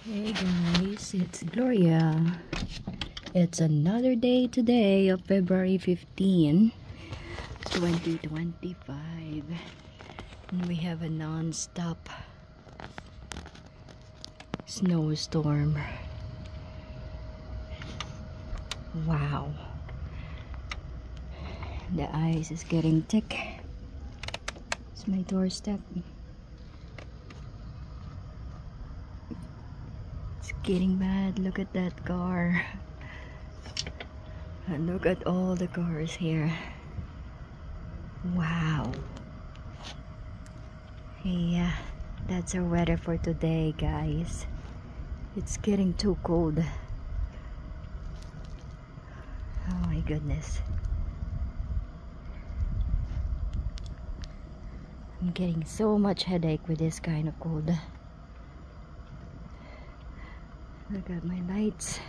Hey guys, it's Gloria. It's another day today of February 15, 2025. And we have a non-stop snowstorm. Wow. The ice is getting thick. It's my doorstep. It's getting bad. Look at that car. And look at all the cars here. Wow. Yeah, that's our weather for today, guys. It's getting too cold. Oh my goodness. I'm getting so much headache with this kind of cold. Look at my lights.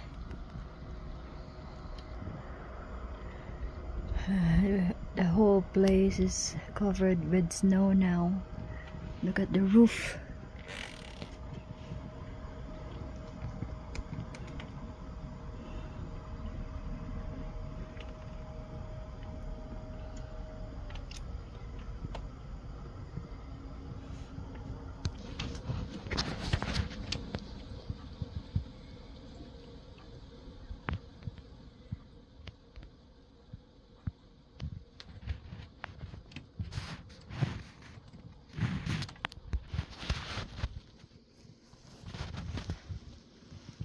The whole place is covered with snow now. Look at the roof.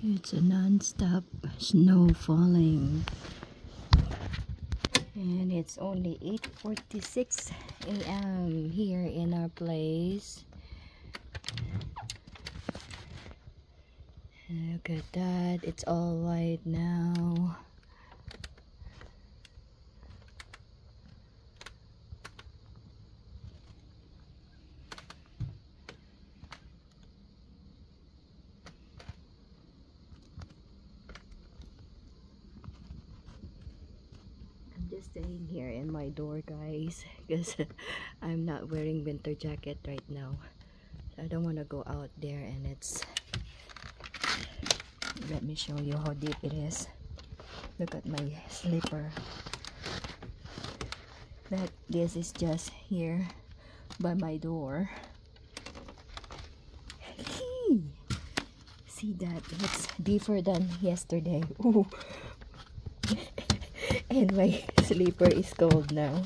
It's a non-stop snow falling, and it's only 8:46 a.m. here in our place. Look at that, it's all white now. Just staying here in my door, guys, because I'm not wearing winter jacket right now. I don't want to go out there, and it's, let me show you how deep it is. Look at my slipper. This is just here by my door. See that? It's deeper than yesterday. Ooh. And my slipper is cold now.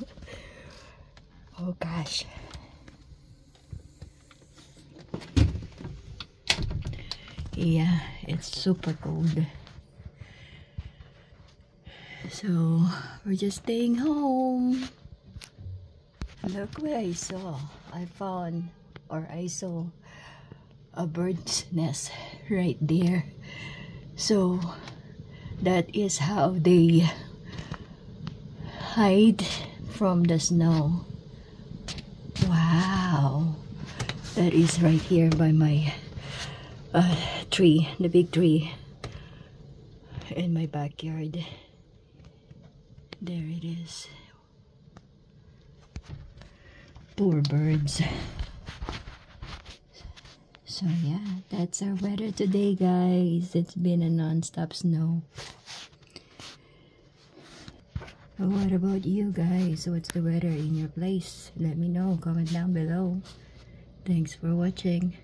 Oh gosh. Yeah, it's super cold. So we're just staying home. Look what I saw. I saw a bird's nest right there. So that is how they hide from the snow. Wow, that is right here by my tree, the big tree in my backyard. There it is. Poor birds. So yeah, that's our weather today, guys. It's been a non-stop snow. What about you guys? What's the weather in your place? Let me know. Comment down below. Thanks for watching.